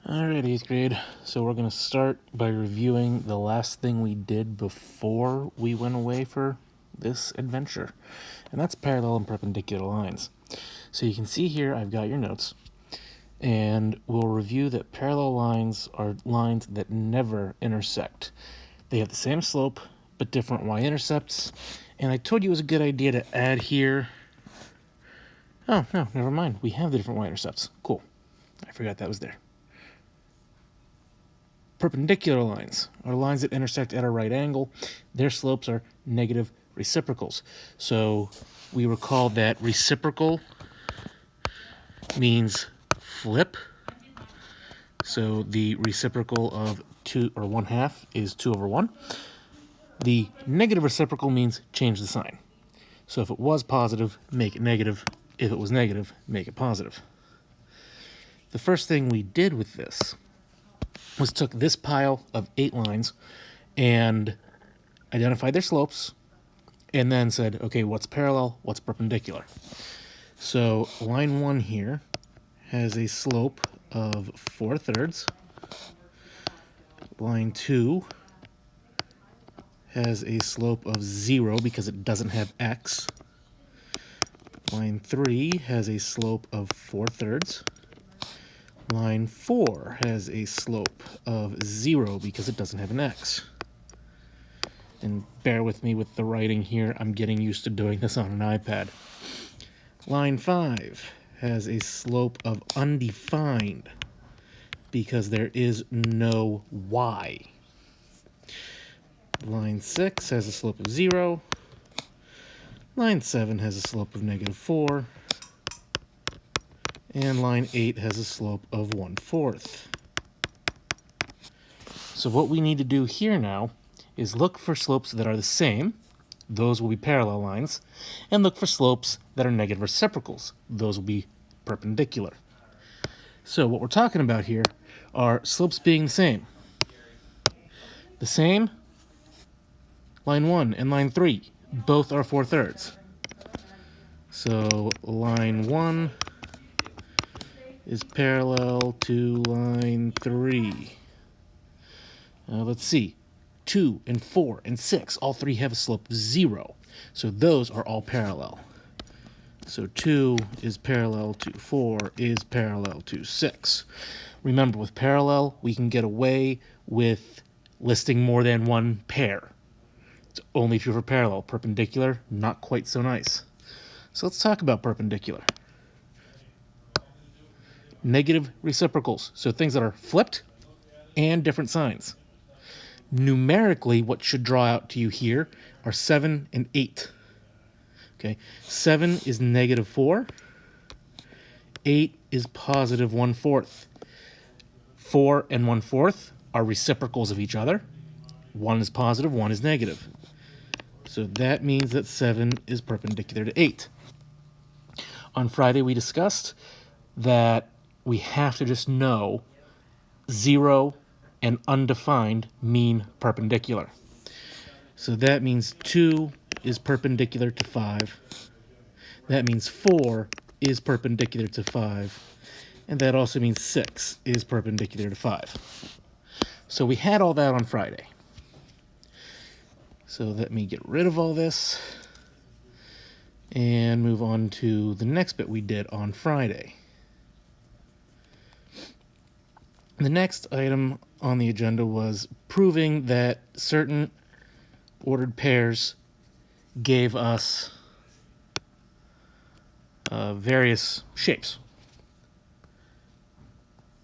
Alright, 8th grade. So we're going to start by reviewing the last thing we did before we went away for this adventure. And that's parallel and perpendicular lines. So you can see here I've got your notes. And we'll review that parallel lines are lines that never intersect. They have the same slope, but different y-intercepts. And I told you it was a good idea to add here. Oh, no, never mind. We have the different y-intercepts. Cool. I forgot that was there. Perpendicular lines are lines that intersect at a right angle. Their slopes are negative reciprocals. So we recall that reciprocal means flip. So the reciprocal of 2 or 1/2 is 2/1. The negative reciprocal means change the sign. So if it was positive, make it negative. If it was negative, make it positive. The first thing we did with this was took this pile of 8 lines and identified their slopes and then said, okay, what's parallel, what's perpendicular? So line 1 here has a slope of 4/3. Line 2 has a slope of 0 because it doesn't have x. Line 3 has a slope of 4/3. Line 4 has a slope of 0 because it doesn't have an x. And bear with me with the writing here. I'm getting used to doing this on an iPad. Line 5 has a slope of undefined because there is no y. Line 6 has a slope of 0. Line 7 has a slope of -4. And line 8 has a slope of 1/4. So what we need to do here now is look for slopes that are the same. Those will be parallel lines. And look for slopes that are negative reciprocals. Those will be perpendicular. So what we're talking about here are slopes being the same. The same, line 1 and line 3, both are 4/3. So line 1 is parallel to line 3. Let's see. 2 and 4 and 6, all three have a slope of 0. So those are all parallel. So 2 is parallel to 4 is parallel to 6. Remember, with parallel, we can get away with listing more than one pair. It's only true for parallel. Perpendicular, not quite so nice. So let's talk about perpendicular. Negative reciprocals, so things that are flipped and different signs. Numerically, what should draw out to you here are 7 and 8. Okay, 7 is -4. 8 is positive 1/4. 4 and 1/4 are reciprocals of each other. 1 is positive, 1 is negative. So that means that 7 is perpendicular to 8. On Friday, we discussed that we have to just know 0 and undefined mean perpendicular. So that means 2 is perpendicular to 5. That means 4 is perpendicular to 5. And that also means 6 is perpendicular to 5. So we had all that on Friday. So let me get rid of all this and move on to the next bit we did on Friday. The next item on the agenda was proving that certain ordered pairs gave us various shapes.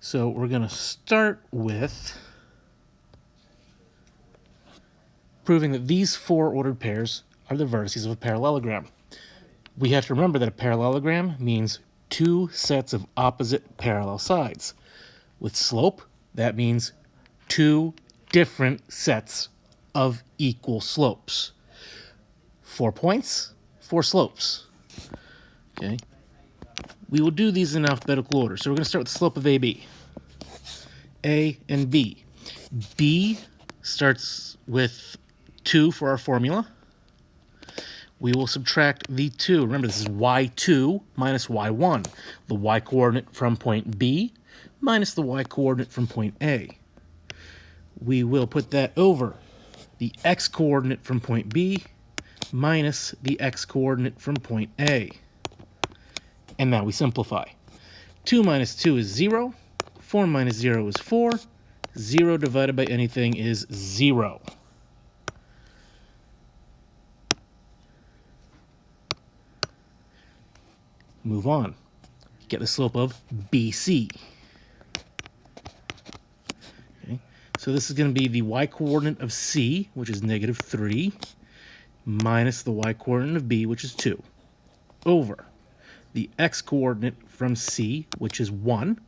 So we're going to start with proving that these 4 ordered pairs are the vertices of a parallelogram. We have to remember that a parallelogram means 2 sets of opposite parallel sides. With slope, that means 2 different sets of equal slopes. 4 points, 4 slopes. Okay. We will do these in alphabetical order. So we're going to start with the slope of AB. A and B. B starts with 2 for our formula. we will subtract the 2. Remember, this is y2 minus y1, the y-coordinate from point B minus the y-coordinate from point A. We will put that over the x-coordinate from point B minus the x-coordinate from point A. And now we simplify. 2 minus 2 is 0. 4 minus 0 is 4. 0 divided by anything is 0. Move on. Get the slope of BC. Okay. So this is going to be the y-coordinate of C, which is negative 3, minus the y-coordinate of B, which is 2, over the x-coordinate from C, which is 1,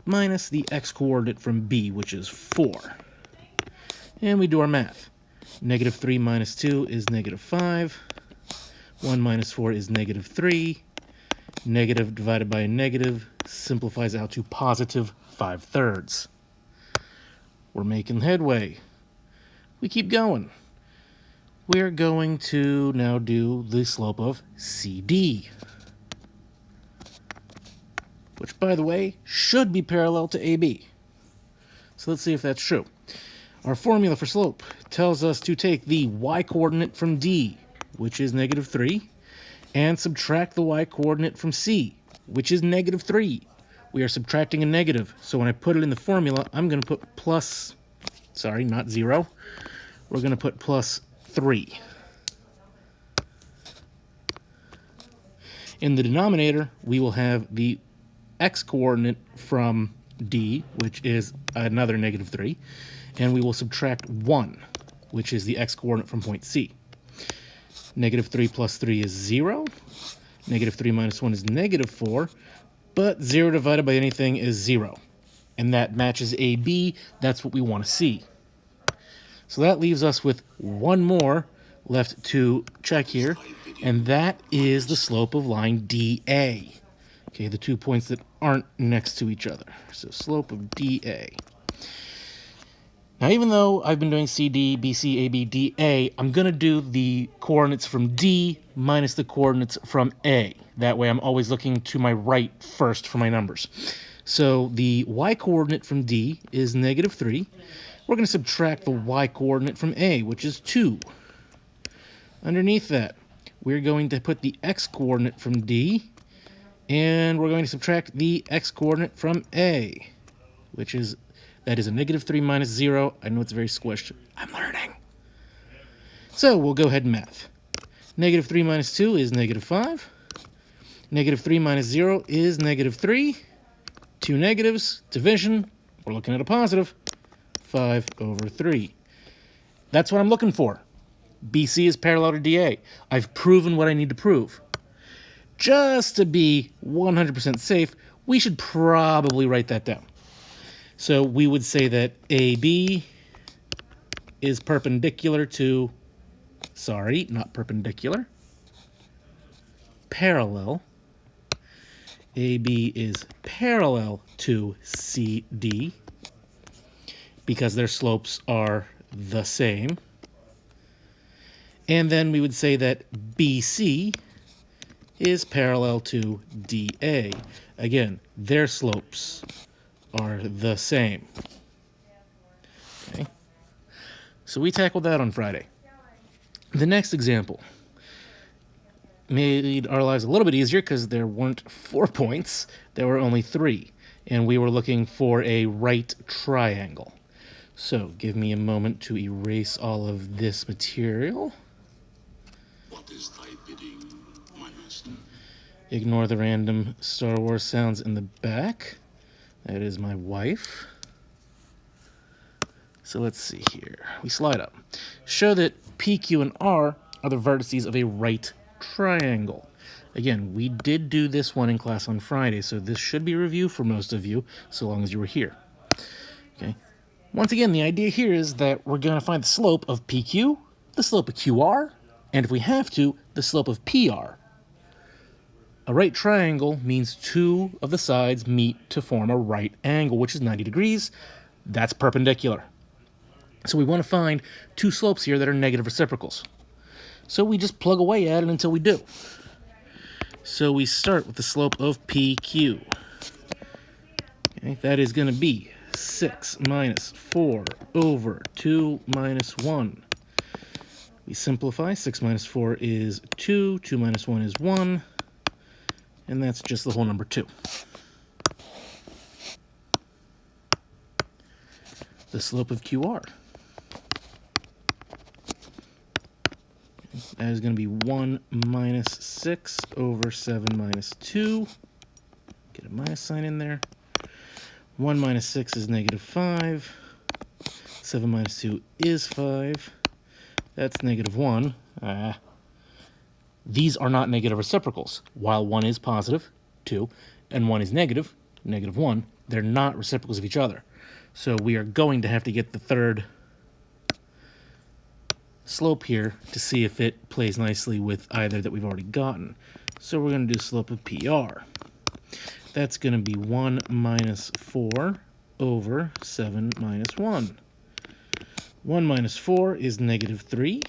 minus the x-coordinate from B, which is 4. And we do our math. Negative 3 minus 2 is negative 5. 1 minus 4 is negative 3. Negative divided by a negative simplifies out to positive 5/3. We're making headway. We keep going. We're going to now do the slope of CD, which, by the way, should be parallel to AB. So let's see if that's true. Our formula for slope tells us to take the y-coordinate from D, which is negative 3, and subtract the y-coordinate from C, which is negative 3. We are subtracting a negative, so when I put it in the formula, I'm going to put plus, sorry, not 0. We're going to put plus 3. In the denominator, we will have the x-coordinate from D, which is another negative 3, and we will subtract 1, which is the x-coordinate from point C. Negative 3 plus 3 is 0. Negative 3 minus 1 is negative 4. But 0 divided by anything is 0. And that matches AB. That's what we want to see. So that leaves us with one more left to check here. And that is the slope of line DA. Okay, the 2 points that aren't next to each other. So slope of DA. Now, even though I've been doing CD, BC, AB, DA, I'm going to do the coordinates from D minus the coordinates from A. That way I'm always looking to my right first for my numbers. So the y-coordinate from D is negative 3. We're going to subtract the y-coordinate from A, which is 2. Underneath that, we're going to put the x-coordinate from D, and we're going to subtract the x-coordinate from A, which is... that is a negative 3 minus 0. I know it's very squished. I'm learning. So we'll go ahead and math. Negative 3 minus 2 is negative 5. Negative 3 minus 0 is negative 3. Two negatives, division. We're looking at a positive. 5 over 3. That's what I'm looking for. BC is parallel to DA. I've proven what I need to prove. Just to be 100% safe, we should probably write that down. So we would say that AB is perpendicular to, sorry, not perpendicular, parallel. AB is parallel to CD because their slopes are the same. And then we would say that BC is parallel to DA. Again, their slopes are the same. Okay. So we tackled that on Friday. The next example made our lives a little bit easier because there weren't 4 points, there were only 3, and we were looking for a right triangle. So give me a moment to erase all of this material. What is thy bidding, my master? Ignore the random Star Wars sounds in the back. That is my wife. So let's see here. We slide up. Show that P, Q, and R are the vertices of a right triangle. Again, we did do this one in class on Friday, so this should be a review for most of you, so long as you were here. Okay. Once again, the idea here is that we're going to find the slope of PQ, the slope of QR, and if we have to, the slope of PR. A right triangle means 2 of the sides meet to form a right angle, which is 90 degrees. That's perpendicular. So we want to find 2 slopes here that are negative reciprocals. So we just plug away at it until we do. So we start with the slope of PQ. Okay, that is going to be 6 minus 4 over 2 minus 1. We simplify. 6 minus 4 is 2. 2 minus 1 is 1. And that's just the whole number 2. The slope of QR. That is going to be 1 minus 6 over 7 minus 2. Get a minus sign in there. 1 minus 6 is negative 5. 7 minus 2 is 5. That's negative 1. These are not negative reciprocals. While 1 is positive, 2, and 1 is negative, negative 1, they're not reciprocals of each other. So we are going to have to get the third slope here to see if it plays nicely with either that we've already gotten. So we're going to do slope of PR. That's going to be 1 minus 4 over 7 minus 1. 1 minus 4 is negative 3.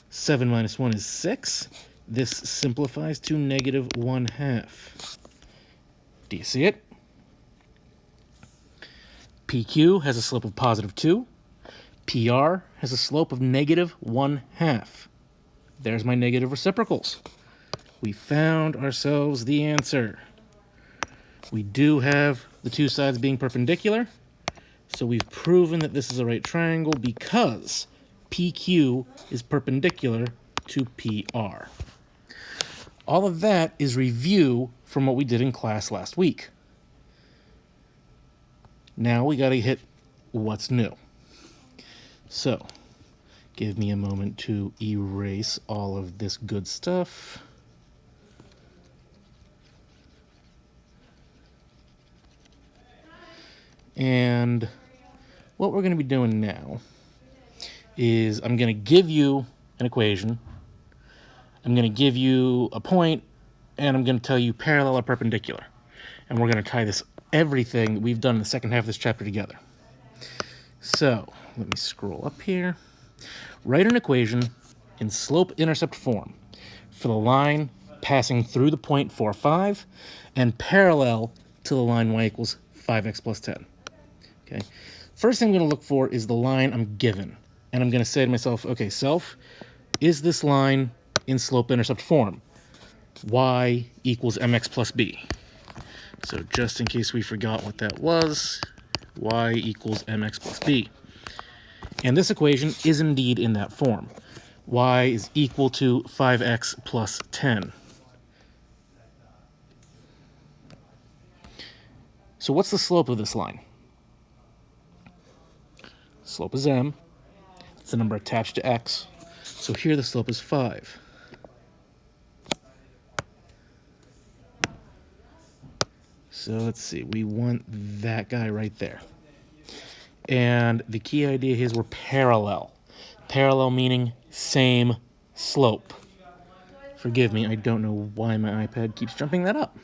7 minus 1 is 6. This simplifies to negative 1/2. Do you see it? PQ has a slope of positive 2. PR has a slope of negative 1/2. There's my negative reciprocals. We found ourselves the answer. We do have the two sides being perpendicular, so we've proven that this is a right triangle because PQ is perpendicular to PR. All of that is review from what we did in class last week. Now we got to hit what's new. So, give me a moment to erase all of this good stuff. And what we're going to be doing now is I'm going to give you an equation. I'm going to give you a point, and I'm going to tell you parallel or perpendicular. And we're going to tie this everything that we've done in the second half of this chapter together. So, let me scroll up here. Write an equation in slope-intercept form for the line passing through the point 4, 5 and parallel to the line y equals 5x plus 10. Okay. First thing I'm going to look for is the line I'm given. And I'm going to say to myself, okay, self, is this line in slope-intercept form? Y equals mx plus b. So just in case we forgot what that was, y equals mx plus b. And this equation is indeed in that form. Y is equal to 5x plus 10. So what's the slope of this line? Slope is m. It's the number attached to x. So here the slope is 5. So let's see, we want that guy right there. And the key idea here is we're parallel. Parallel meaning same slope. Forgive me, I don't know why my iPad keeps jumping that up.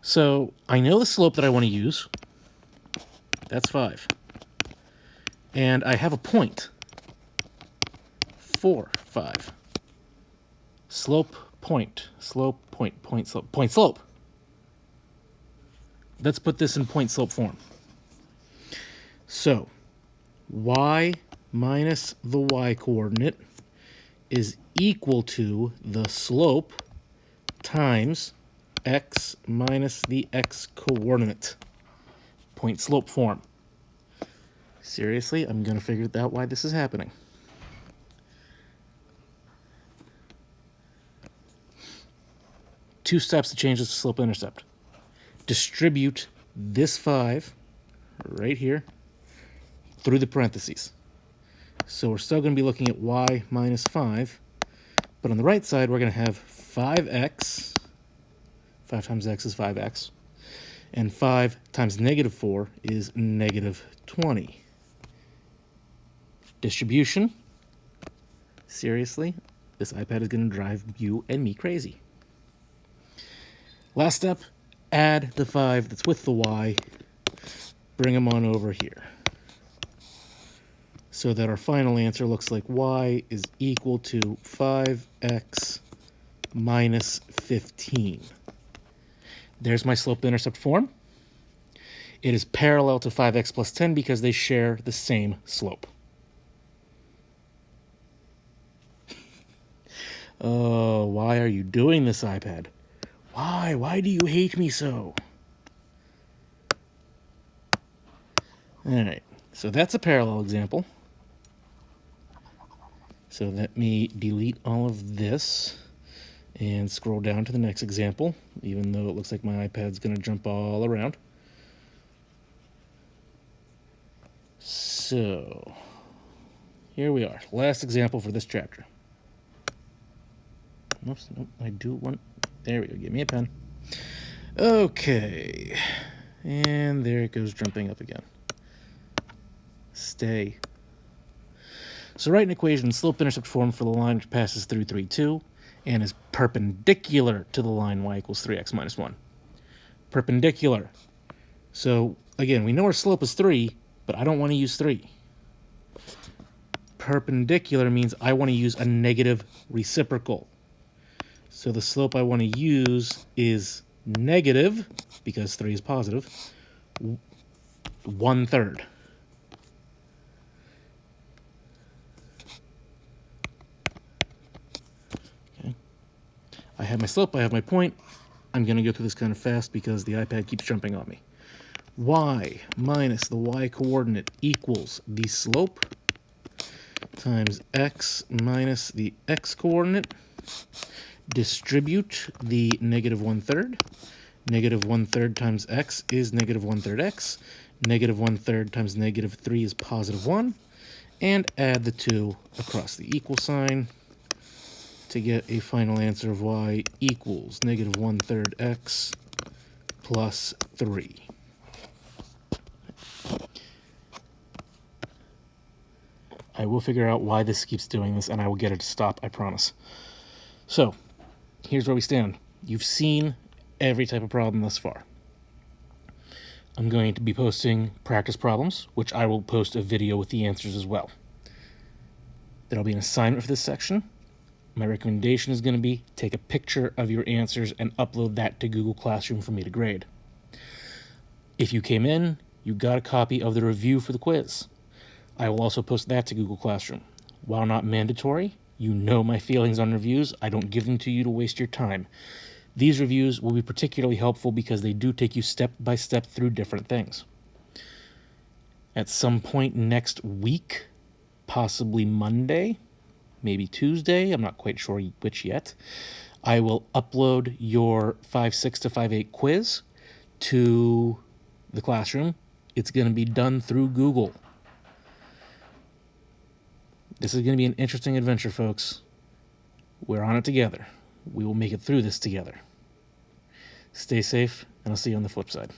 So I know the slope that I want to use. That's 5. And I have a point. 4, 5. Slope, point. Slope, point, point, slope. Point, slope. Let's put this in point, slope form. So, y minus the y coordinate is equal to the slope times x minus the x coordinate. Point slope form. Seriously, I'm going to figure out why this is happening. Two steps to change this to slope intercept. Distribute this 5 right here through the parentheses. So we're still going to be looking at y minus 5, but on the right side we're going to have 5x, 5 times x is 5x, and 5 times negative 4 is negative 20. Distribution. Seriously, this iPad is going to drive you and me crazy. Last step, add the 5 that's with the y, bring them on over here. so that our final answer looks like y is equal to 5x minus 15. There's my slope-intercept form. It is parallel to 5x plus 10 because they share the same slope. Oh, why are you doing this, iPad? Why? Why do you hate me so? All right, so that's a parallel example. So let me delete all of this and scroll down to the next example, even though it looks like my iPad's going to jump all around. So here we are, last example for this chapter. Oops, nope, I do want, there we go, give me a pen. Okay, and there it goes jumping up again. Stay. So write an equation in slope-intercept form for the line which passes through 3, 2, and is perpendicular to the line y equals 3x minus 1. Perpendicular. So, again, we know our slope is 3, but I don't want to use 3. Perpendicular means I want to use a negative reciprocal. So the slope I want to use is negative, because 3 is positive, 1/3. I have my slope, I have my point. I'm going to go through this kind of fast because the iPad keeps jumping on me. Y minus the y coordinate equals the slope times x minus the x coordinate. Distribute the negative 1/3. Negative 1/3 times x is negative 1/3 x. Negative 1/3 times negative 3 is positive 1. And add the 2 across the equal sign to get a final answer of y equals negative 1/3 x plus 3. I will figure out why this keeps doing this, and I will get it to stop, I promise. So, here's where we stand. You've seen every type of problem thus far. I'm going to be posting practice problems, which I will post a video with the answers as well. There'll be an assignment for this section. My recommendation is going to be take a picture of your answers and upload that to Google Classroom for me to grade. If you came in, you got a copy of the review for the quiz. I will also post that to Google Classroom. While not mandatory, you know my feelings on reviews. I don't give them to you to waste your time. These reviews will be particularly helpful because they do take you step by step through different things. At some point next week, possibly Monday, maybe Tuesday, I'm not quite sure which yet, I will upload your 5.6 to 5.8 quiz to the classroom. It's going to be done through Google. This is going to be an interesting adventure, folks. We're on it together. We will make it through this together. Stay safe, and I'll see you on the flip side.